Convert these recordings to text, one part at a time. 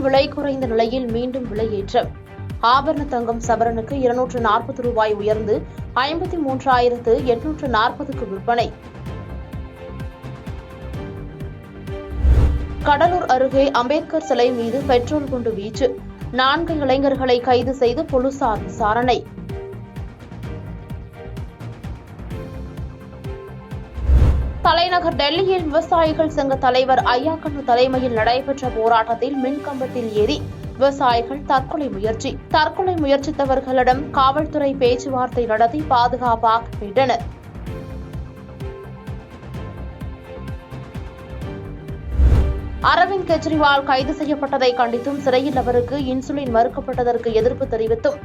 விலை குறைந்த நிலையில் மீண்டும் விலையேற்றம். ஆபரண தங்கம் சவரனுக்கு 240 ரூபாய் உயர்ந்து 53,840க்கு விற்பனை. கடலூர் அருகே அம்பேத்கர் சிலை மீது பெட்ரோல் குண்டு வீச்சு. 4 இளைஞர்களை கைது செய்து போலீசார் விசாரணை. தலைநகர் டெல்லியில் விவசாயிகள் சங்க தலைவர் ஐயாக்கண்ணு தலைமையில் நடைபெற்ற போராட்டத்தில் மின்கம்பத்தில் ஏறி விவசாயிகள் தற்கொலை முயற்சித்தவர்களிடம் காவல்துறை பேச்சுவார்த்தை நடத்தி பாதுகாப்பாக மீட்டனர். அரவிந்த் கெஜ்ரிவால் கைது செய்யப்பட்டதை கண்டித்தும் சிறையில் அவருக்கு இன்சுலின் மறுக்கப்பட்டதற்கு எதிர்ப்பு தெரிவித்தும்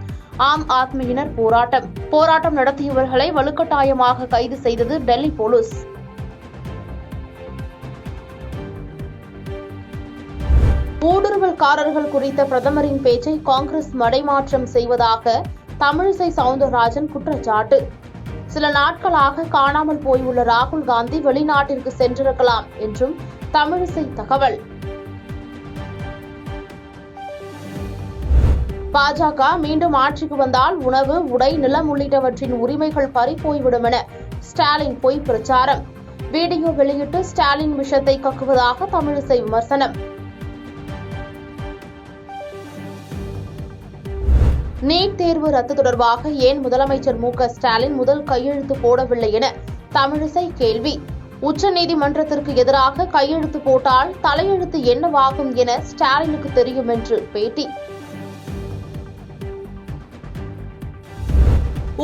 ஆம் ஆத்மியினர் போராட்டம் நடத்தியவர்களை வலுக்கட்டாயமாக கைது செய்தது டெல்லி போலீஸ். ஊடுருவல்காரர்கள் குறித்த பிரதமரின் பேச்சை காங்கிரஸ் மடைமாற்றம் செய்வதாக தமிழிசை சவுந்தரராஜன் குற்றச்சாட்டு. சில நாட்களாக காணாமல் போயுள்ள ராகுல் காந்தி வெளிநாட்டிற்கு சென்றிருக்கலாம் என்றும் தமிழிசை தகவல். பாஜக மீண்டும் ஆட்சிக்கு வந்தால் உணவு, உடை, நிலம் உள்ளிட்டவற்றின் உரிமைகள் பறிபோய்விடும் என ஸ்டாலின் பொய் பிரச்சாரம். வீடியோ வெளியிட்டு ஸ்டாலின் விஷத்தை கக்குவதாக தமிழிசை விமர்சனம். நீட் தேர்வு ரத்து தொடர்பாக ஏன் முதலமைச்சர் ஸ்டாலின் முதல் கையெழுத்து போடவில்லை என தமிழிசை கேள்வி. உச்சநீதிமன்றத்திற்கு எதிராக கையெழுத்து போட்டால் தலையெழுத்து என்னவாகும் என ஸ்டாலினுக்கு தெரியும் என்று பேட்டி.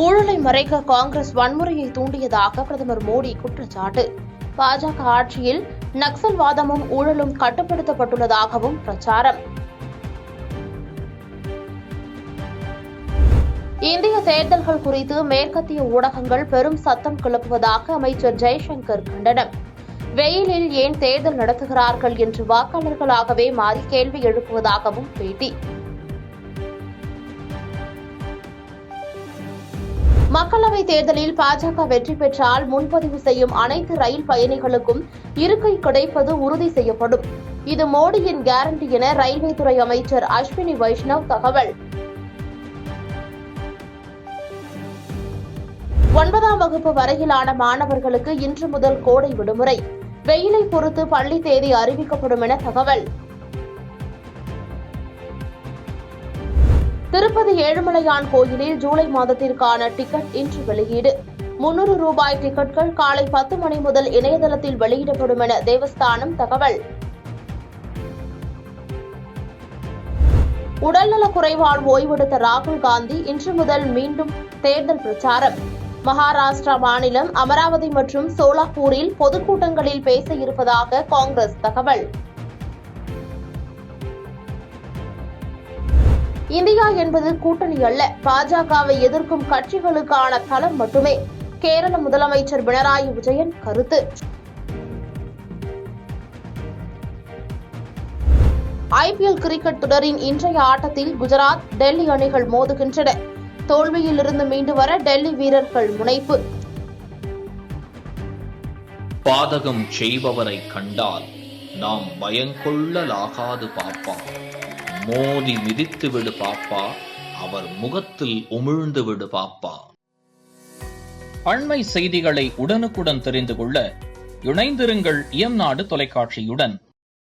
ஊழலை மறைக்க காங்கிரஸ் வன்முறையை தூண்டியதாக பிரதமர் மோடி குற்றச்சாட்டு. பாஜக ஆட்சியில் நக்சல்வாதமும் ஊழலும் கட்டுப்படுத்தப்பட்டுள்ளதாகவும் பிரச்சாரம். இந்திய தேர்தல்கள் குறித்து மேற்கத்திய ஊடகங்கள் பெரும் சத்தம் கிளப்புவதாக அமைச்சர் ஜெய்சங்கர் கண்டனம். வெயிலில் ஏன் தேர்தல் நடத்துகிறார்கள் என்று வாக்காளர்களாகவே மாறி கேள்வி எழுப்புவதாகவும் பேட்டி. மக்களவைத் தேர்தலில் பாஜக வெற்றி பெற்றால் முன்பதிவு செய்யும் அனைத்து ரயில் பயணிகளுக்கும் இருக்கை கிடைப்பது உறுதி செய்யப்படும். இது மோடியின் கேரண்டி என ரயில்வே துறை அமைச்சர் அஸ்வினி வைஷ்ணவ் தகவல். 9ஆம் வகுப்பு வரையிலான மாணவர்களுக்கு இன்று முதல் கோடை விடுமுறை. வெயிலை பொறுத்து பள்ளி தேதி அறிவிக்கப்படும் என தகவல். திருப்பதி ஏழுமலையான் கோயிலில் ஜூலை மாதத்திற்கான டிக்கெட் இன்று வெளியீடு. 300 ரூபாய் டிக்கெட்கள் காலை 10 மணி முதல் இணையதளத்தில் வெளியிடப்படும் என தேவஸ்தானம் தகவல். உடல்நலக் குறைவால் ஓய்வெடுத்த ராகுல் காந்தி இன்று முதல் மீண்டும் தேர்தல் பிரச்சாரம். மகாராஷ்டிரா மாநிலம் அமராவதி மற்றும் சோலாப்பூரில் பொதுக்கூட்டங்களில் பேச இருப்பதாக காங்கிரஸ் தகவல். இந்தியா என்பது கூட்டணி அல்ல, பாஜகவை எதிர்க்கும் கட்சிகளுக்கான தளம் மட்டுமே. கேரள முதலமைச்சர் பினராயி விஜயன் கருத்து. ஐபிஎல் கிரிக்கெட் தொடரின் இன்றைய ஆட்டத்தில் குஜராத், டெல்லி அணிகள் மோதுகின்றன. தோல்வியிலிருந்து மீண்டு வர டெல்லி வீரர்கள் முனைப்பு. பாதகம் செய்பவரை கண்டால் நாம் பயங்கொள்ளலாகாது பாப்பா. மோதி மிதித்து விடு பாப்பா, அவர் முகத்தில் உமிழ்ந்து விடு பாப்பா. அண்மை செய்திகளை உடனுக்குடன் தெரிந்து கொள்ள இணைந்திருங்கள் இயம்நாடு தொலைக்காட்சியுடன்.